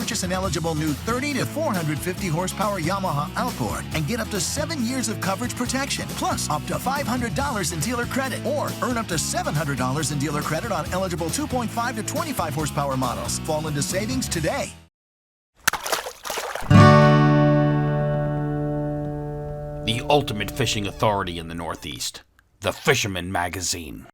Purchase an eligible new 30 to 450 horsepower Yamaha outboard and get up to 7 years of coverage protection, plus up to $500 in dealer credit, or earn up to $700 in dealer credit on eligible 2.5 to 25 horsepower models. Fall into savings today. The ultimate fishing authority in the Northeast, the Fisherman magazine.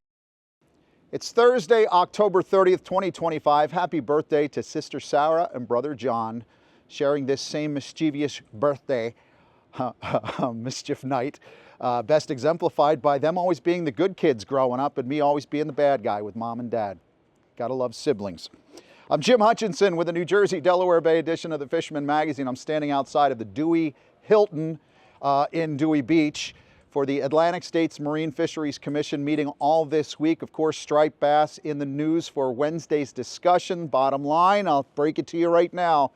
It's Thursday, October 30th, 2025. Happy birthday to Sister Sarah and Brother John, sharing this same mischievous birthday, mischief night. Best exemplified by them always being the good kids growing up and me always being the bad guy with mom and dad. Gotta love siblings. I'm Jim Hutchinson with the New Jersey, Delaware Bay edition of the Fisherman magazine. I'm standing outside of the Dewey Hilton in Dewey Beach for the Atlantic States Marine Fisheries Commission meeting all this week. Of course, striped bass in the news for Wednesday's discussion. Bottom line, I'll break it to you right now.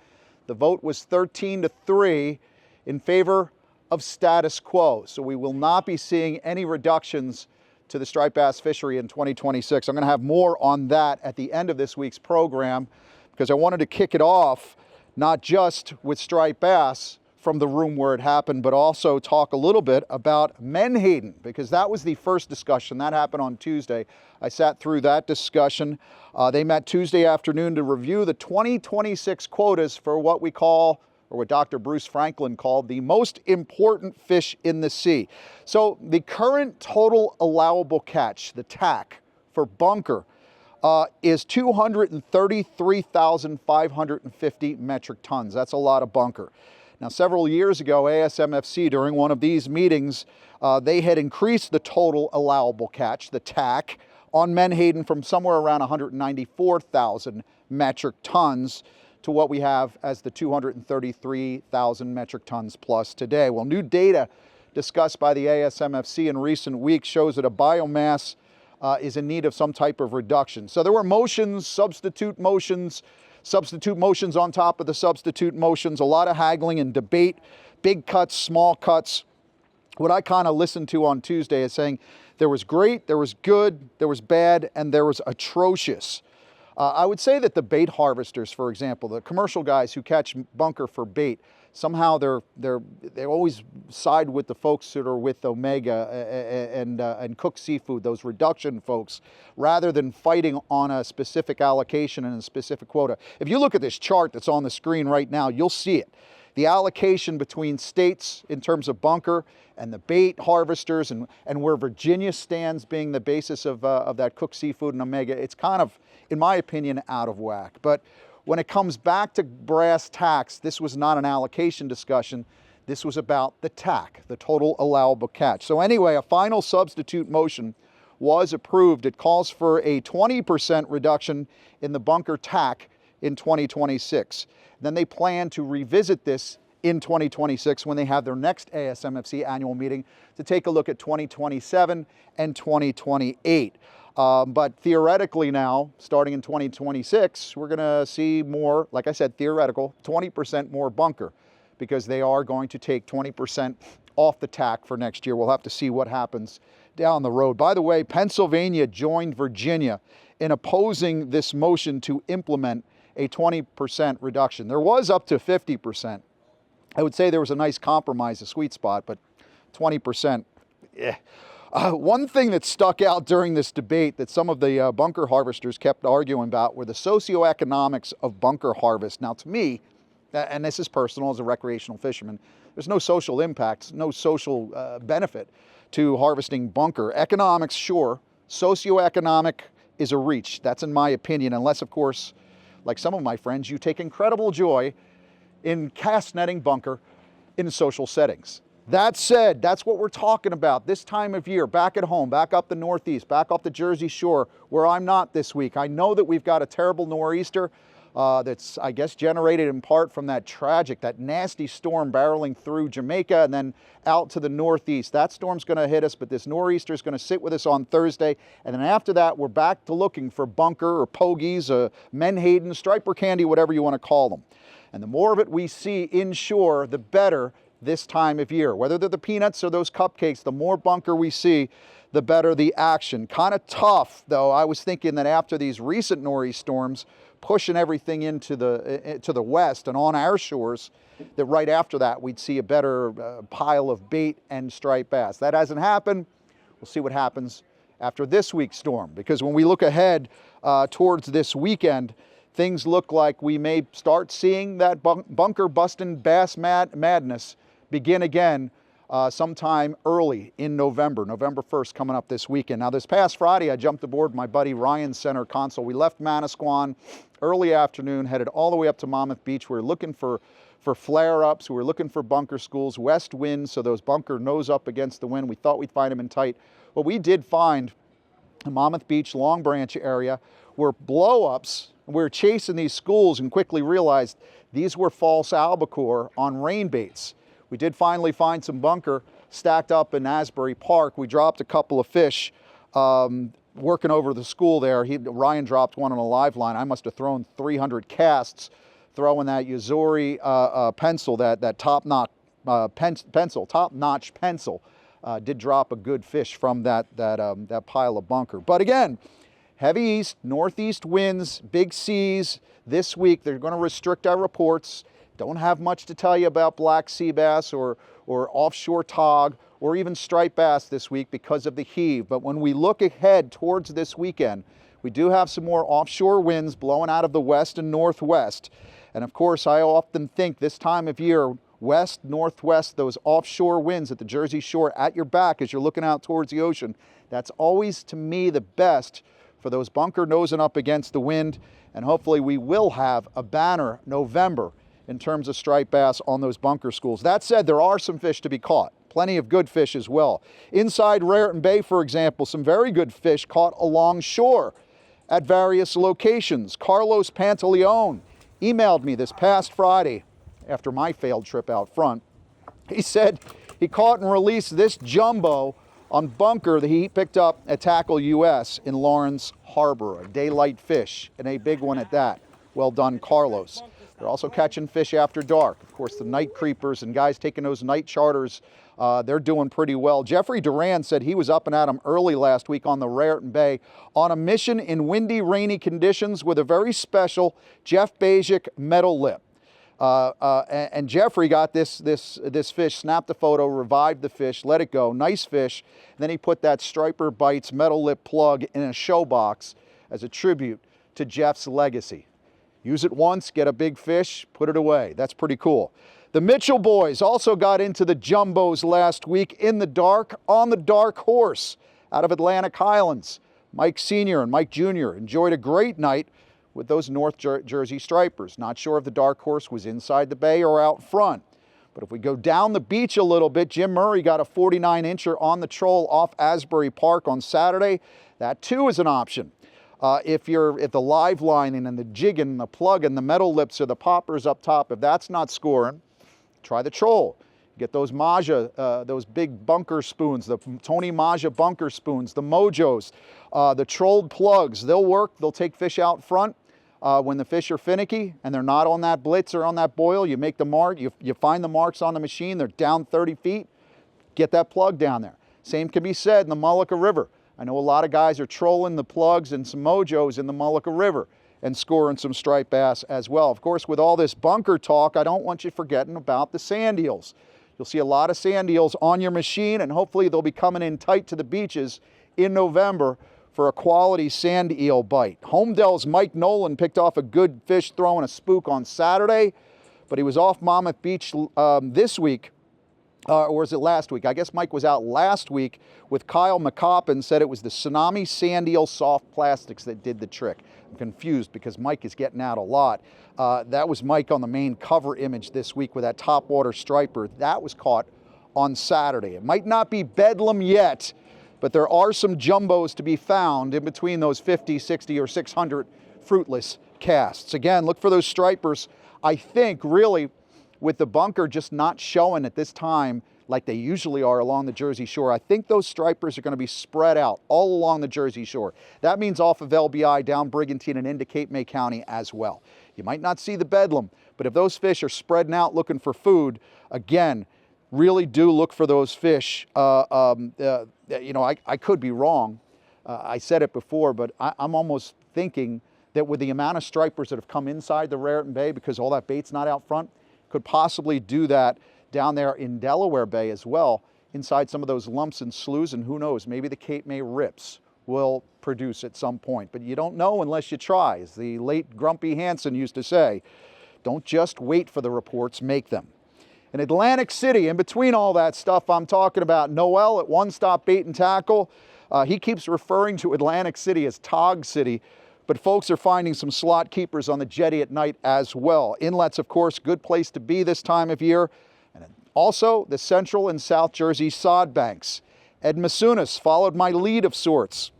The vote was 13-3 in favor of status quo. So we will not be seeing any reductions to the striped bass fishery in 2026. I'm going to have more on that at the end of this week's program because I wanted to kick it off not just with striped bass from the room where it happened, but also talk a little bit about Menhaden, because that was the first discussion. That happened on Tuesday. I sat through that discussion. They met Tuesday afternoon to review the 2026 quotas for what we call, or what Dr. Bruce Franklin called, the most important fish in the sea. So the current total allowable catch, the TAC, for bunker is 233,550 metric tons. That's a lot of bunker. Now, several years ago, ASMFC, during one of these meetings, they had increased the total allowable catch, the TAC, on Menhaden from somewhere around 194,000 metric tons to what we have as the 233,000 metric tons plus today. Well, new data discussed by the ASMFC in recent weeks shows that a biomass is in need of some type of reduction. So there were motions, substitute motions on top of the substitute motions, a lot of haggling and debate, big cuts, small cuts. What I kind of listened to on Tuesday is saying there was great, there was good, there was bad, and there was atrocious. I would say that the bait harvesters, for example, the commercial guys who catch bunker for bait, somehow they always side with the folks that are with Omega and Cook Seafood, those reduction folks, rather than fighting on a specific allocation and a specific quota. If you look at this chart that's on the screen right now, you'll see it. The allocation between states in terms of bunker and the bait harvesters and where Virginia stands being the basis of that Cook Seafood and Omega, it's kind of, in my opinion, out of whack. But when it comes back to brass tacks, this was not an allocation discussion. This was about the TAC, the total allowable catch. So anyway, a final substitute motion was approved. It calls for a 20% reduction in the bunker TAC in 2026. Then they plan to revisit this in 2026 when they have their next ASMFC annual meeting to take a look at 2027 and 2028. But theoretically now, starting in 2026, we're going to see more, like I said, theoretical, 20% more bunker, because they are going to take 20% off the TAC for next year. We'll have to see what happens down the road. By the way, Pennsylvania joined Virginia in opposing this motion to implement a 20% reduction. There was up to 50%. I would say there was a nice compromise, a sweet spot, but 20%, yeah. One thing that stuck out during this debate that some of the bunker harvesters kept arguing about were the socioeconomics of bunker harvest. Now, to me, and this is personal as a recreational fisherman, there's no social impact, no social benefit to harvesting bunker. Economics, sure. Socioeconomic is a reach. That's in my opinion, unless, of course, like some of my friends, you take incredible joy in cast netting bunker in social settings. That said, that's what we're talking about this time of year, back at home, back up the Northeast, back off the Jersey Shore, where I'm not this week. I know that we've got a terrible nor'easter that's, I guess, generated in part from that nasty storm barreling through Jamaica and then out to the Northeast. That storm's going to hit us, but this nor'easter is going to sit with us on Thursday. And then after that, we're back to looking for bunker or pogies, Menhaden, striper candy, whatever you want to call them. And the more of it we see inshore, the better this time of year. Whether they're the peanuts or those cupcakes, the more bunker we see, the better the action. Kind of tough, though. I was thinking that after these recent nor'easter storms, pushing everything into to the west and on our shores, that right after that we'd see a better pile of bait and striped bass. That hasn't happened. We'll see what happens after this week's storm, because when we look ahead towards this weekend, things look like we may start seeing that bunker busting bass madness begin again sometime early in November 1st, coming up this weekend. Now, this past Friday, I jumped aboard my buddy Ryan Center console. We left Manasquan early afternoon, headed all the way up to Monmouth Beach. We were looking for flare-ups. We were looking for bunker schools, west winds, so those bunker nose up against the wind. We thought we'd find them in tight. What we did find in Monmouth Beach, Long Branch area, were blow-ups. We were chasing these schools and quickly realized these were false albacore on rain baits. We did finally find some bunker stacked up in Asbury Park. We dropped a couple of fish working over the school there. Ryan dropped one on a live line. I must have thrown 300 casts throwing that Yazori pencil, that top-notch pencil. Did drop a good fish from that pile of bunker. But again, heavy east, northeast winds, big seas this week. They're going to restrict our reports. Don't have much to tell you about black sea bass or offshore tog or even striped bass this week because of the heave. But when we look ahead towards this weekend, we do have some more offshore winds blowing out of the west and northwest. And of course, I often think this time of year, west, northwest, those offshore winds at the Jersey Shore at your back as you're looking out towards the ocean, that's always, to me, the best for those bunker nosing up against the wind. And hopefully we will have a banner November in terms of striped bass on those bunker schools. That said, there are some fish to be caught. Plenty of good fish as well. Inside Raritan Bay, for example, some very good fish caught along shore at various locations. Carlos Pantaleone emailed me this past Friday after my failed trip out front. He said he caught and released this jumbo on bunker that he picked up at Tackle US in Lawrence Harbor, a daylight fish, and a big one at that. Well done, Carlos. They're also catching fish after dark. Of course, the night creepers and guys taking those night charters, they're doing pretty well. Jeffrey Duran said he was up and at 'em early last week on the Raritan Bay on a mission in windy, rainy conditions with a very special Jeff Bajik metal lip. And Jeffrey got this fish, snapped the photo, revived the fish, let it go. Nice fish. Then he put that Striper Bites metal lip plug in a show box as a tribute to Jeff's legacy. Use it once, get a big fish, put it away. That's pretty cool. The Mitchell boys also got into the jumbos last week in the dark on the Dark Horse out of Atlantic Highlands. Mike Sr. and Mike Jr. enjoyed a great night with those North Jersey stripers. Not sure if the Dark Horse was inside the bay or out front. But if we go down the beach a little bit, Jim Murray got a 49-incher on the troll off Asbury Park on Saturday. That too is an option. If you're at the live lining and the jigging and the plug and the metal lips or the poppers up top, if that's not scoring, try the troll. Get those Maja, those big bunker spoons, the Tony Maja bunker spoons, the Mojos, the trolled plugs. They'll work. They'll take fish out front when the fish are finicky and they're not on that blitz or on that boil. You make the mark. You find the marks on the machine. They're down 30 feet. Get that plug down there. Same can be said in the Mullica River. I know a lot of guys are trolling the plugs and some Mojos in the Mullica River and scoring some striped bass as well. Of course, with all this bunker talk, I don't want you forgetting about the sand eels. You'll see a lot of sand eels on your machine, and hopefully they'll be coming in tight to the beaches in November for a quality sand eel bite. Homedale's Mike Nolan picked off a good fish throwing a spook on Saturday, but he was off Monmouth Beach this week. Or was it last week? I guess Mike was out last week with Kyle McCoppin, said it was the Tsunami Sand Eel soft plastics that did the trick. I'm confused because Mike is getting out a lot. That was Mike on the main cover image this week with that topwater striper. That was caught on Saturday. It might not be bedlam yet, but there are some jumbos to be found in between those 50, 60, or 600 fruitless casts. Again, look for those stripers. I think really, with the bunker just not showing at this time like they usually are along the Jersey Shore, I think those stripers are going to be spread out all along the Jersey Shore. That means off of LBI, down Brigantine, and into Cape May County as well. You might not see the bedlam, but if those fish are spreading out looking for food, again, really do look for those fish. I could be wrong. I said it before, but I'm almost thinking that with the amount of stripers that have come inside the Raritan Bay, because all that bait's not out front, could possibly do that down there in Delaware Bay as well, inside some of those lumps and sloughs, and who knows, maybe the Cape May rips will produce at some point. But you don't know unless you try. As the late Grumpy Hansen used to say, don't just wait for the reports, make them. In Atlantic City, in between all that stuff I'm talking about, Noel at One Stop Bait and Tackle, he keeps referring to Atlantic City as Tog City, but folks are finding some slot keepers on the jetty at night as well. Inlets, of course, good place to be this time of year. And also the Central and South Jersey sod banks. Ed Masunas followed my lead of sorts,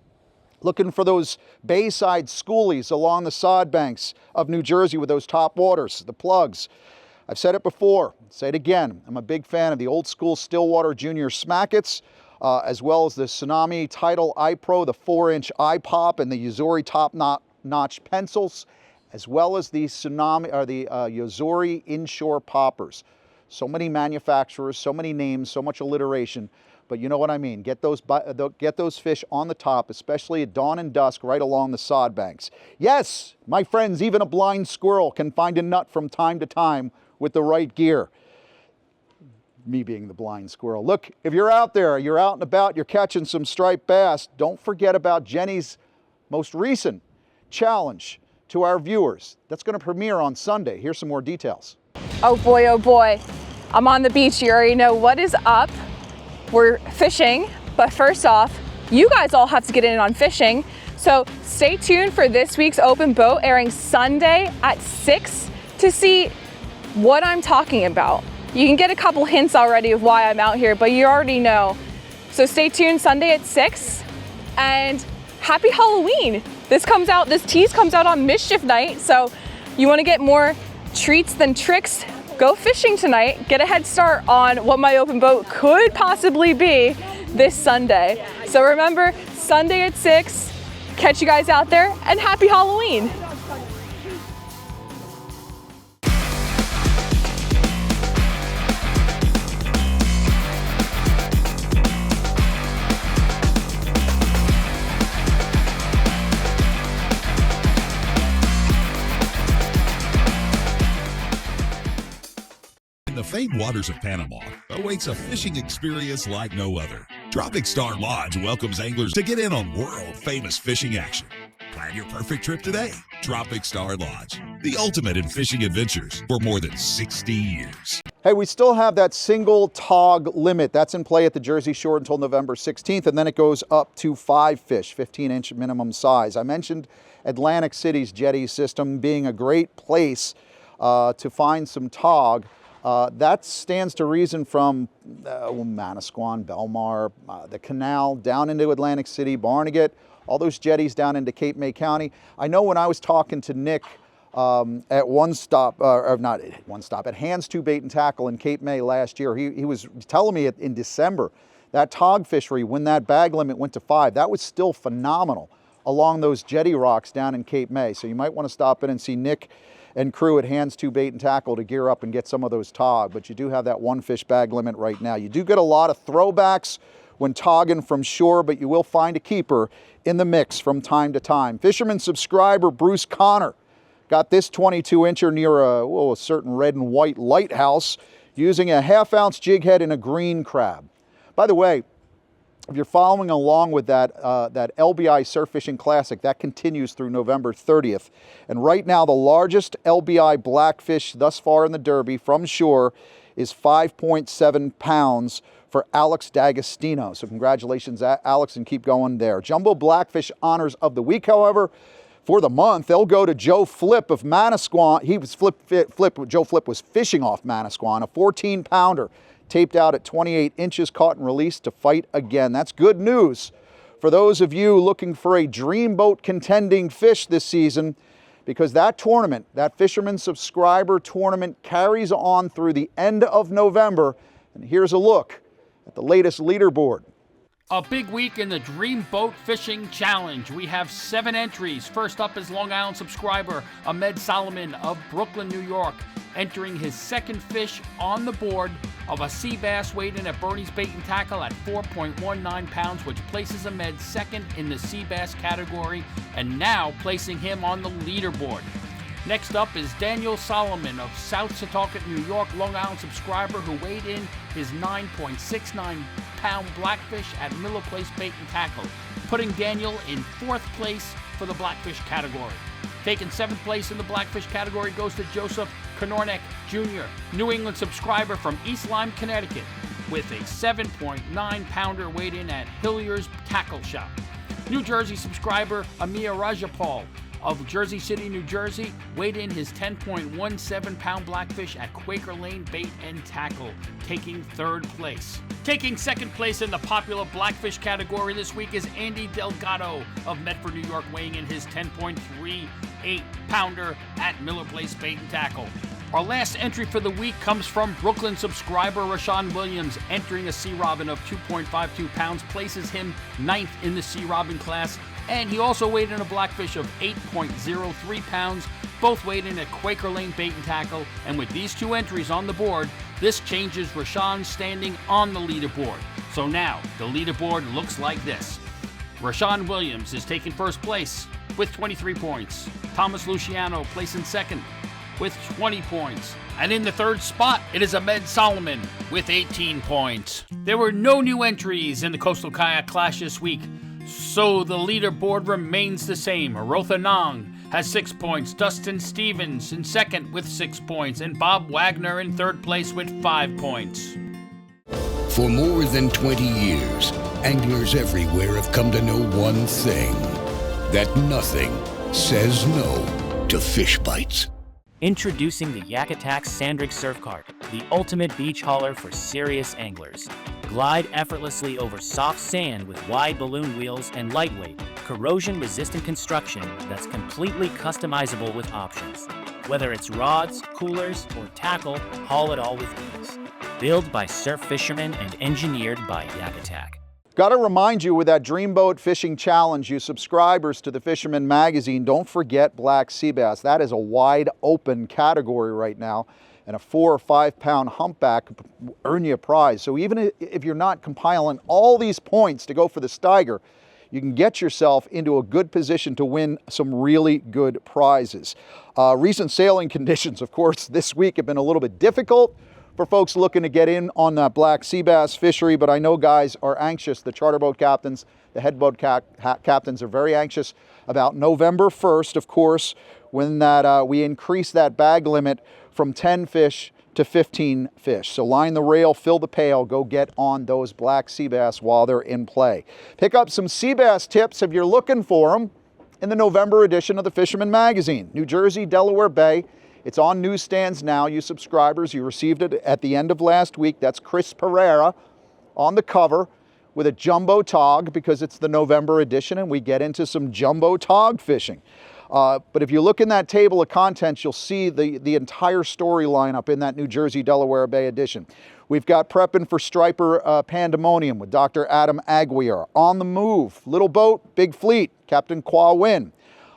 looking for those bayside schoolies along the sod banks of New Jersey with those top waters, the plugs. I've said it before, say it again. I'm a big fan of the old school Stillwater Junior Smackets, as well as the Tsunami Tidal iPro, the 4-inch iPop, and the Yozori top-notch pencils, as well as the Yozori inshore poppers. So many manufacturers, so many names, so much alliteration, but you know what I mean. Get those fish on the top, especially at dawn and dusk, right along the sod banks. Yes, my friends, even a blind squirrel can find a nut from time to time with the right gear. Me being the blind squirrel. Look, if you're out there, you're out and about, you're catching some striped bass, don't forget about Jenny's most recent challenge to our viewers. That's going to premiere on Sunday. Here's some more details. Oh boy. I'm on the beach. You already know what is up. We're fishing, but first off, you guys all have to get in on fishing. So stay tuned for this week's Open Boat airing Sunday at 6 to see what I'm talking about. You can get a couple hints already of why I'm out here, but you already know. So stay tuned Sunday at 6, and happy Halloween. This tease comes out on Mischief Night, so you wanna get more treats than tricks, go fishing tonight, get a head start on what my open boat could possibly be this Sunday. So remember, Sunday at 6, catch you guys out there, and happy Halloween. In the famed waters of Panama awaits a fishing experience like no other. Tropic Star Lodge welcomes anglers to get in on world-famous fishing action. Plan your perfect trip today. Tropic Star Lodge, the ultimate in fishing adventures for more than 60 years. Hey, we still have that single tog limit. That's in play at the Jersey Shore until November 16th, and then it goes up to 5 fish, 15-inch minimum size. I mentioned Atlantic City's jetty system being a great place to find some tog. That stands to reason from Manasquan, Belmar, the canal down into Atlantic City, Barnegat, all those jetties down into Cape May County. I know when I was talking to Nick at at Hands 2 Bait and Tackle in Cape May last year, he was telling me in December that tog fishery, when that bag limit went to 5, that was still phenomenal along those jetty rocks down in Cape May. So you might want to stop in and see Nick and crew at Hands 2 Bait and Tackle to gear up and get some of those tog, but you do have that 1 fish bag limit right now. You do get a lot of throwbacks when togging from shore, but you will find a keeper in the mix from time to time. Fisherman subscriber Bruce Connor got this 22-incher near a certain red and white lighthouse using a 1/2-ounce jig head and a green crab. By the way, if you're following along with that LBI Surf Fishing Classic, that continues through November 30th. And right now, the largest LBI blackfish thus far in the Derby from shore is 5.7 pounds for Alex D'Agostino. So congratulations, Alex, and keep going there. Jumbo Blackfish honors of the week, however, for the month, they'll go to Joe Flip of Manasquan. Joe Flip was fishing off Manasquan, a 14-pounder. Taped out at 28 inches, caught and released to fight again. That's good news for those of you looking for a Dreamboat contending fish this season, because that tournament, that Fisherman subscriber tournament, carries on through the end of November. And here's a look at the latest leaderboard. A big week in the Dreamboat Fishing Challenge. We have 7 entries. First up is Long Island subscriber Ahmed Solomon of Brooklyn, New York, entering his second fish on the board of a sea bass weighed in at Bernie's Bait and Tackle at 4.19 pounds, which places Ahmed second in the sea bass category and now placing him on the leaderboard. Next up is Daniel Solomon of South Setauket, New York, Long Island subscriber who weighed in his 9.69-pound blackfish at Miller Place Bait and Tackle, putting Daniel in 4th place for the blackfish category. Taking 7th place in the blackfish category goes to Joseph Konornek Jr., New England subscriber from East Lyme, Connecticut, with a 7.9-pounder weighed in at Hillier's Tackle Shop. New Jersey subscriber Amir Rajapal of Jersey City, New Jersey, weighed in his 10.17-pound blackfish at Quaker Lane Bait and Tackle, taking 3rd place. Taking 2nd place in the popular blackfish category this week is Andy Delgado of Medford, New York, weighing in his 10.38-pounder at Miller Place Bait and Tackle. Our last entry for the week comes from Brooklyn subscriber Rashawn Williams, entering a sea robin of 2.52 pounds, places him 9th in the sea robin class, and he also weighed in a blackfish of 8.03 pounds, both weighed in at Quaker Lane Bait and Tackle, and with these 2 entries on the board, this changes Rashawn's standing on the leaderboard. So now, the leaderboard looks like this. Rashawn Williams is taking 1st place with 23 points. Thomas Luciano placing 2nd with 20 points. And in the 3rd spot, it is Ahmed Solomon with 18 points. There were no new entries in the Coastal Kayak Clash this week, so the leaderboard remains the same. Rotha Nong has 6 points, Dustin Stevens in 2nd with 6 points, and Bob Wagner in 3rd place with 5 points. For more than 20 years, anglers everywhere have come to know one thing, that nothing says no to fish bites. Introducing the Yak Attack Sandrig Surf Cart, the ultimate beach hauler for serious anglers. Glide effortlessly over soft sand with wide balloon wheels and lightweight, corrosion-resistant construction that's completely customizable with options. Whether it's rods, coolers, or tackle, haul it all with ease. Built by surf fishermen and engineered by Yak Attack. Got to remind you with that Dreamboat Fishing Challenge, you subscribers to the Fisherman magazine, don't forget black sea bass. That is a wide open category right now, and a 4 or 5 pound humpback earn you a prize. So even if you're not compiling all these points to go for the Steiger, you can get yourself into a good position to win some really good prizes. Recent sailing conditions, of course, this week have been a little bit difficult for folks looking to get in on that black sea bass fishery, but I know guys are anxious. The charter boat captains, the head boat captains are very anxious about November 1st, of course, when that we increase that bag limit from 10 fish to 15 fish. So line the rail, fill the pail, go get on those black sea bass while they're in play. Pick up some sea bass tips if you're looking for them in the November edition of the Fisherman magazine. New Jersey, Delaware Bay. It's on newsstands now, you subscribers. You received it at the end of last week. That's Chris Pereira on the cover with a jumbo tog because it's the November edition and we get into some jumbo tog fishing. But if you look in that table of contents, you'll see the entire story lineup in that New Jersey, Delaware Bay edition. We've got Prepping for Striper Pandemonium with Dr. Adam Aguirre. On the Move, Little Boat, Big Fleet, Captain Qua Win.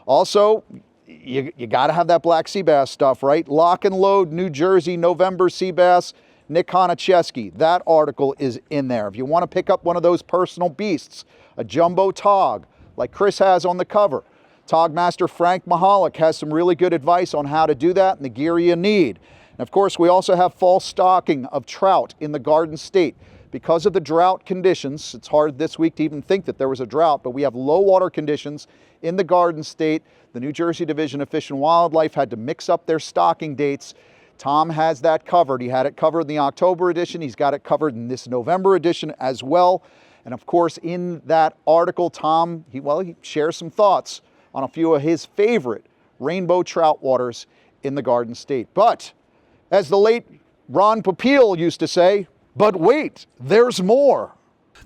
Also, you got to have that black sea bass stuff, right? Lock and Load, New Jersey, November sea bass, Nick Honicheski. That article is in there. If you want to pick up one of those personal beasts, a jumbo tog, like Chris has on the cover, Tog Master Frank Mahalik has some really good advice on how to do that and the gear you need. And of course, we also have fall stocking of trout in the Garden State. Because of the drought conditions, it's hard this week to even think that there was a drought, but we have low water conditions in the Garden State. The New Jersey Division of Fish and Wildlife had to mix up their stocking dates. Tom has that covered. He had it covered in the October edition. He's got it covered in this November edition as well. And of course, in that article, Tom, he shares some thoughts on a few of his favorite rainbow trout waters in the Garden State. But as the late Ron Popeil used to say, but wait, there's more.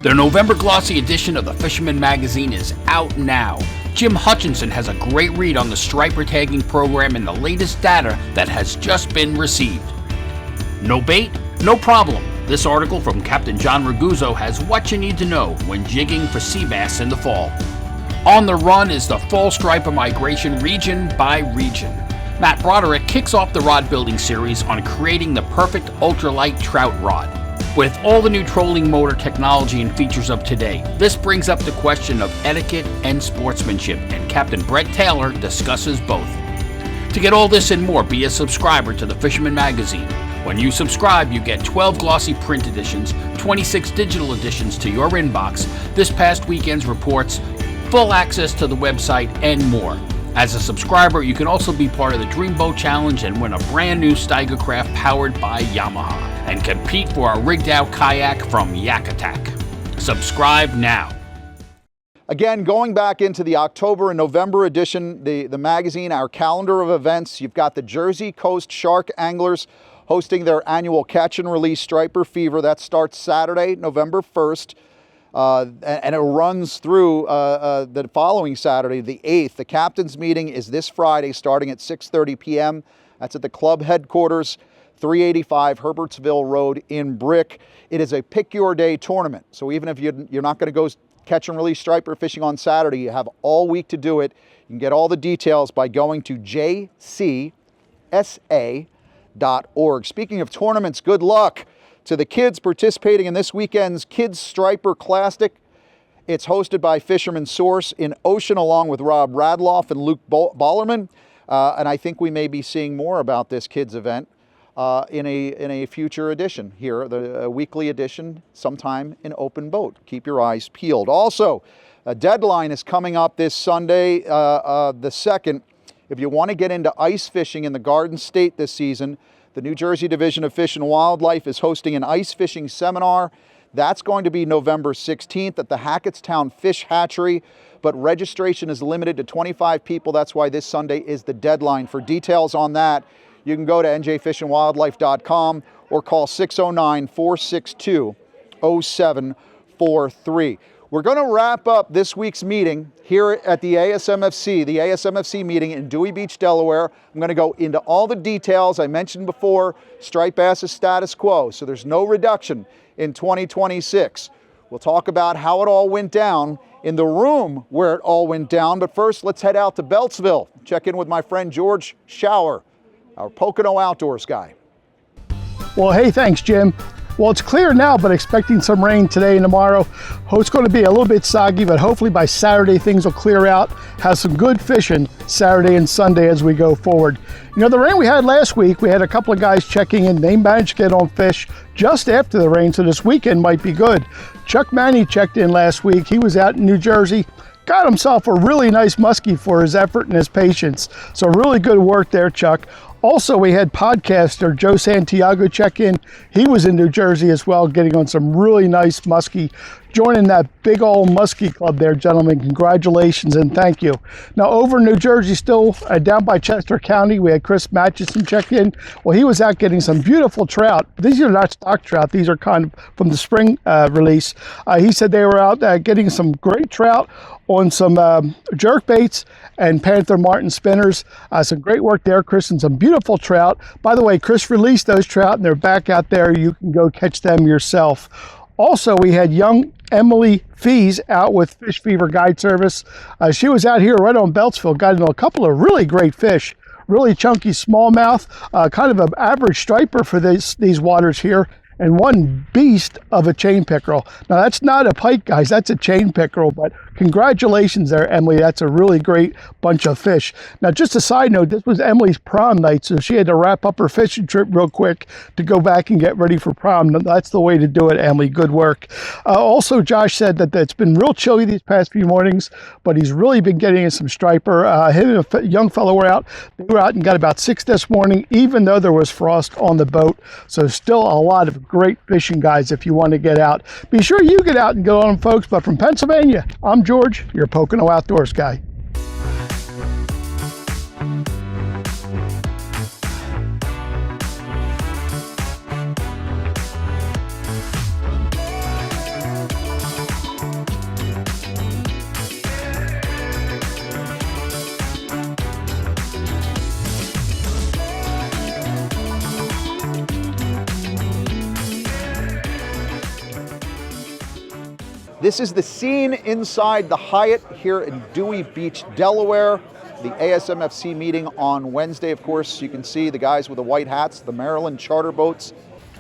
The November glossy edition of the Fisherman magazine is out now. Jim Hutchinson has a great read on the striper tagging program and the latest data that has just been received. No bait? No problem. This article from Captain John Raguzzo has what you need to know when jigging for sea bass in the fall. On the run is the fall striper migration region by region. Matt Broderick kicks off the rod building series on creating the perfect ultralight trout rod. With all the new trolling motor technology and features of today, this brings up the question of etiquette and sportsmanship, and Captain Brett Taylor discusses both. To get all this and more, be a subscriber to the Fisherman magazine. When you subscribe, you get 12 glossy print editions, 26 digital editions to your inbox, this past weekend's reports, full access to the website, and more. As a subscriber, you can also be part of the Dreamboat Challenge and win a brand new Steiger craft powered by Yamaha, and compete for a rigged out kayak from Yak Attack. Subscribe now. Again, going back into the October and November edition, the magazine, our calendar of events, you've got the Jersey Coast Shark Anglers hosting their annual Catch and Release Striper Fever. That starts Saturday, November 1st, and it runs through the following Saturday, the 8th. The captain's meeting is this Friday starting at 6:30 p.m. That's at the club headquarters, 385 Herbertsville Road in Brick. It is a pick-your-day tournament, so even if you're not going to go catch and release striper fishing on Saturday, you have all week to do it. You can get all the details by going to jcsa.org. Speaking of tournaments, good luck to the kids participating in this weekend's Kids Striper Classic. It's hosted by Fisherman Source in Ocean along with Rob Radloff and Luke Ballerman. And I think we may be seeing more about this kids event in a future edition here, the weekly edition, sometime in Open Boat. Keep your eyes peeled. Also, a deadline is coming up this Sunday, the 2nd. If you want to get into ice fishing in the Garden State this season, the New Jersey Division of Fish and Wildlife is hosting an ice fishing seminar. That's going to be November 16th at the Hackettstown Fish Hatchery, but registration is limited to 25 people. That's why this Sunday is the deadline. For details on that, you can go to njfishandwildlife.com or call 609-462-0743. We're going to wrap up this week's meeting here at the ASMFC meeting in Dewey Beach, Delaware. I'm going to go into all the details. I mentioned before, striped bass is status quo, so there's no reduction in 2026. We'll talk about how it all went down in the room where it all went down. But first, let's head out to Beltsville. Check in with my friend George Schauer, our Pocono Outdoors guy. Well, hey, thanks, Jim. Well, it's clear now, but expecting some rain today and tomorrow. It's going to be a little bit soggy, but hopefully by Saturday things will clear out. Have some good fishing Saturday and Sunday as we go forward. You know, the rain we had last week, we had a couple of guys checking in. They managed to get on fish just after the rain, so this weekend might be good. Chuck Manny checked in last week. He was out in New Jersey. Got himself a really nice muskie for his effort and his patience. So really good work there, Chuck. Also, we had podcaster Joe Santiago check in. He was in New Jersey as well, getting on some really nice muskie. Joining that big old muskie club there, gentlemen. Congratulations and thank you. Now, over in New Jersey, still down by Chester County, we had Chris Matchison check in. Well, he was out getting some beautiful trout. These are not stock trout. These are kind of from the spring release. He said they were out getting some great trout on some jerk baits and Panther Martin spinners. Some great work there, Chris, and some beautiful trout. By the way, Chris released those trout and they're back out there. You can go catch them yourself. Also, we had young Emily Fees out with Fish Fever Guide Service. She was out here right on Beltsville, got into a couple of really great fish. Really chunky smallmouth, kind of an average striper for these waters here, and one beast of a chain pickerel. Now that's not a pike, guys, that's a chain pickerel, but congratulations there, Emily. That's a really great bunch of fish. Now just a side note, this was Emily's prom night, so she had to wrap up her fishing trip real quick to go back and get ready for prom. That's the way to do it, Emily, good work. Also, Josh said that it's been real chilly these past few mornings, but he's really been getting in some striper. Him and a young fellow were out. They were out and got about 6 this morning, even though there was frost on the boat. So still a lot of great fishing, guys, if you want to get out. Be sure you get out and go on, folks. But from Pennsylvania, I'm George, your Pocono Outdoors guy. This is the scene inside the Hyatt here in Dewey Beach, Delaware. The ASMFC meeting on Wednesday. Of course, you can see the guys with the white hats, the Maryland charter boats,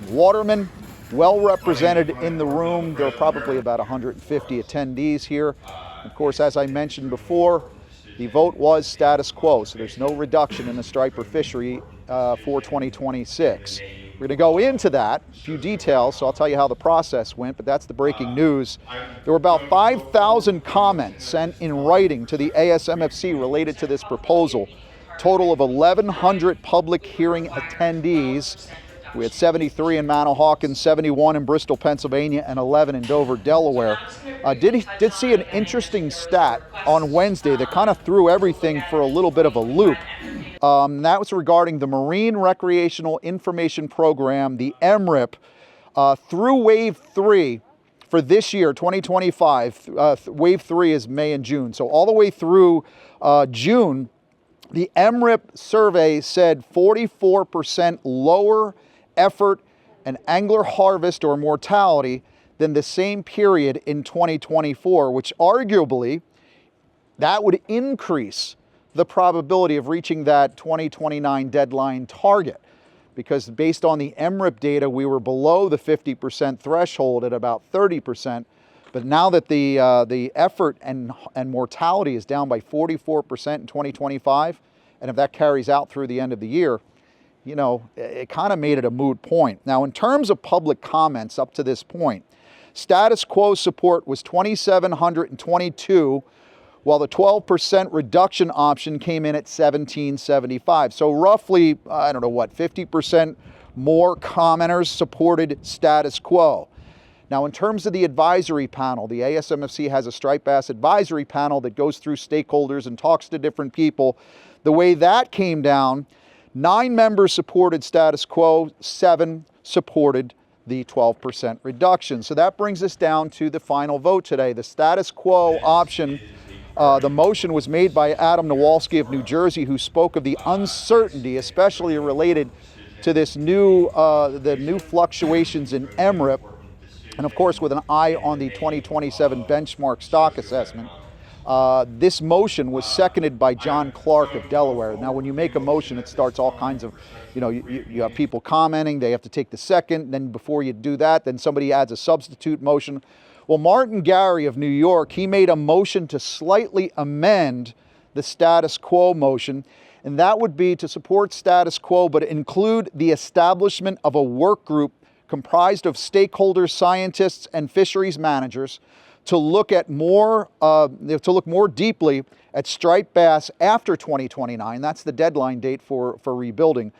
watermen, well represented in the room. There are probably about 150 attendees here. Of course, as I mentioned before, the vote was status quo, so there's no reduction in the striper fishery for 2026. We're going to go into that, a few details, so I'll tell you how the process went, but that's the breaking news. There were about 5,000 comments sent in writing to the ASMFC related to this proposal. Total of 1,100 public hearing attendees. We had 73 in Manahawkin, 71 in Bristol, Pennsylvania, and 11 in Dover, Delaware. Did see an interesting stat on Wednesday that kind of threw everything for a little bit of a loop. That was regarding the Marine Recreational Information Program, the MRIP, through Wave 3 for this year, 2025. Wave 3 is May and June. So all the way through June, the MRIP survey said 44% lower effort and angler harvest or mortality than the same period in 2024, which arguably that would increase the probability of reaching that 2029 deadline target, because based on the MRIP data, we were below the 50% threshold at about 30%. But now that the effort and mortality is down by 44% in 2025, and if that carries out through the end of the year, you know, it kind of made it a moot point. Now, in terms of public comments up to this point, status quo support was 2,722, while the 12% reduction option came in at 1,775. So roughly, I don't know what, 50% more commenters supported status quo. Now, in terms of the advisory panel, the ASMFC has a striped bass advisory panel that goes through stakeholders and talks to different people. The way that came down, 9 members supported status quo, 7 supported the 12% reduction. So that brings us down to the final vote today. The status quo option, the motion was made by Adam Nowalski of New Jersey, who spoke of the uncertainty, especially related to this the new fluctuations in MRIP, and of course with an eye on the 2027 benchmark stock assessment. This motion was seconded by John Clark of Delaware. Now, when you make a motion, it starts all kinds of, you have people commenting, they have to take the second, then before you do that, then somebody adds a substitute motion. Well, Martin Gary of New York, he made a motion to slightly amend the status quo motion, and that would be to support status quo, but include the establishment of a work group comprised of stakeholders, scientists, and fisheries managers to look more deeply at striped bass after 2029. That's the deadline date for rebuilding,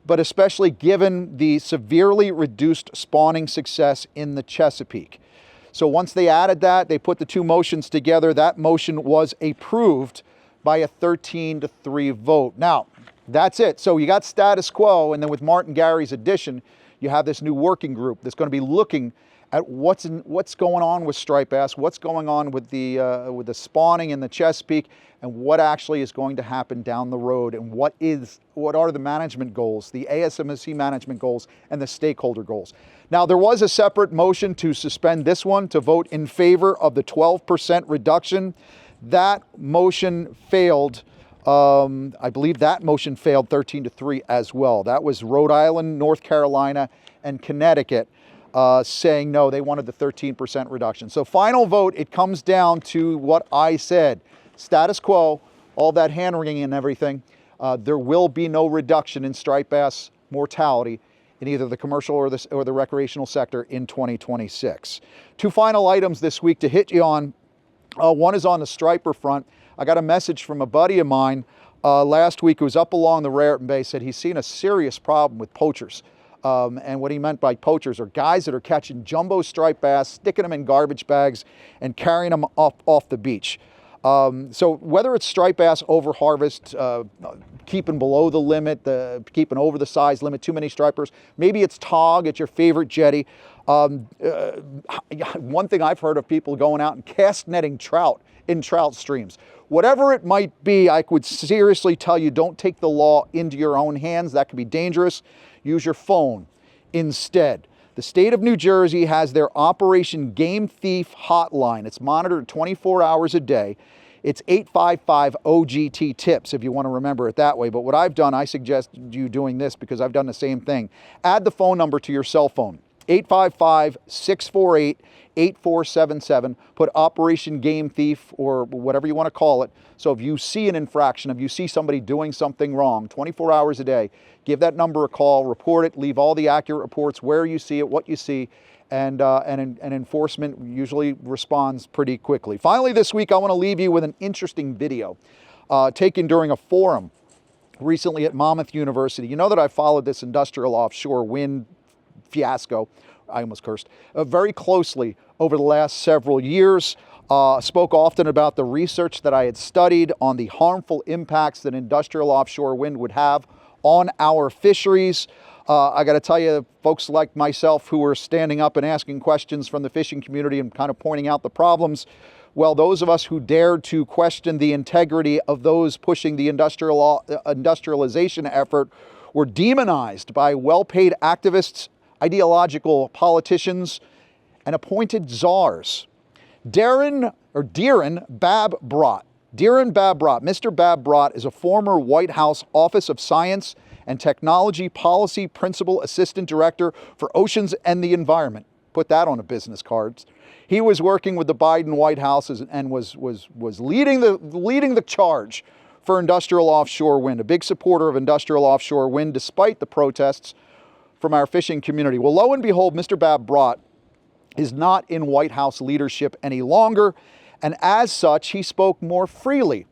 but especially given the severely reduced spawning success in the Chesapeake. So once they added that, they put the two motions together. That motion was approved by a 13-3 vote. Now, that's it. So you got status quo, and then with Martin Gary's addition, you have this new working group that's going to be looking at what's going on with striped bass, what's going on with the spawning in the Chesapeake, and what actually is going to happen down the road, and what are the management goals, the ASMFC management goals, and the stakeholder goals. Now, there was a separate motion to suspend this one, to vote in favor of the 12% reduction. That motion failed. I believe that motion failed 13-3 as well. That was Rhode Island, North Carolina, and Connecticut saying no, they wanted the 13% reduction. So final vote, it comes down to what I said. Status quo, all that hand-wringing and everything, there will be no reduction in striped bass mortality in either the commercial or the recreational sector in 2026. Two final items this week to hit you on. One is on the striper front. I got a message from a buddy of mine last week who was up along the Raritan Bay, said he's seen a serious problem with poachers. And what he meant by poachers are guys that are catching jumbo striped bass, sticking them in garbage bags, and carrying them off the beach. So whether it's striped bass over harvest, keeping below the limit, keeping over the size limit, too many stripers, maybe it's tog at your favorite jetty. One thing I've heard of people going out and cast netting trout in trout streams. Whatever it might be, I would seriously tell you, don't take the law into your own hands. That could be dangerous. Use your phone instead. The state of New Jersey has their Operation Game Thief hotline. It's monitored 24 hours a day. It's 855-OGT-TIPS if you want to remember it that way. But what I've done, I suggest you doing this because I've done the same thing. Add the phone number to your cell phone, 855-648-8477. Put Operation Game Thief or whatever you want to call it. So if you see an infraction, if you see somebody doing something wrong 24 hours a day, give that number a call, report it, leave all the accurate reports where you see it, what you see, and enforcement usually responds pretty quickly. Finally, this week, I want to leave you with an interesting video taken during a forum recently at Monmouth University. You know that I followed this industrial offshore wind fiasco, I almost cursed, very closely over the last several years. Spoke often about the research that I had studied on the harmful impacts that industrial offshore wind would have on our fisheries. I got to tell you, folks like myself who are standing up and asking questions from the fishing community and kind of pointing out the problems, well, those of us who dared to question the integrity of those pushing the industrialization effort were demonized by well-paid activists, ideological politicians, and appointed czars. Deerin Babbrot. Mr. Babbrot is a former White House Office of Science and Technology Policy Principal Assistant Director for Oceans and the Environment. Put that on a business card. He was working with the Biden White House and was leading the charge for industrial offshore wind, a big supporter of industrial offshore wind despite the protests from our fishing community. Well, lo and behold, Mr. Babbrot is not in White House leadership any longer, and as such, he spoke more freely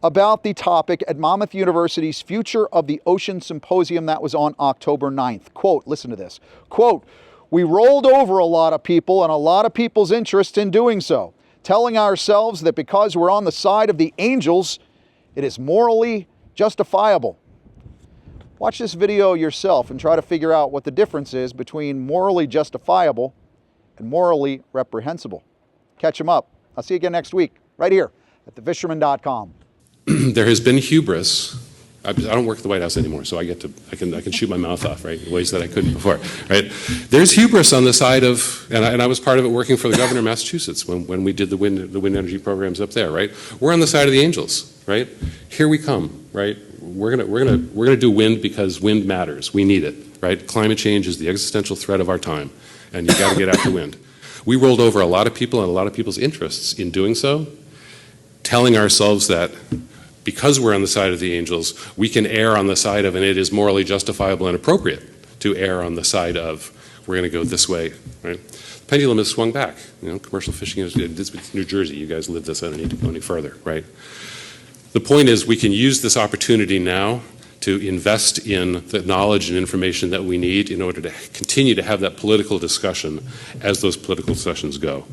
about the topic at Monmouth University's Future of the Ocean Symposium that was on October 9th. Quote, listen to this, quote, "We rolled over a lot of people and a lot of people's interest in doing so, telling ourselves that because we're on the side of the angels, it is morally justifiable." Watch this video yourself and try to figure out what the difference is between morally justifiable and morally reprehensible. Catch them up. I'll see you again next week, right here at thefisherman.com. There has been hubris. I don't work at the White House anymore, so I can shoot my mouth off, right, in ways that I couldn't before, right? There's hubris on the side of, and I was part of it working for the governor of Massachusetts when we did the wind energy programs up there, right? We're on the side of the angels, right? Here we come, right? We're gonna do wind because wind matters. We need it, right? Climate change is the existential threat of our time, and you got to get after wind. We rolled over a lot of people and a lot of people's interests in doing so, telling ourselves that because we're on the side of the angels, we can err on the side of, and it is morally justifiable and appropriate to err on the side of, we're going to go this way, right? The pendulum has swung back. You know, commercial fishing is New Jersey. You guys live this. I don't need to go any further, right? The point is, we can use this opportunity now to invest in the knowledge and information that we need in order to continue to have that political discussion as those political sessions go.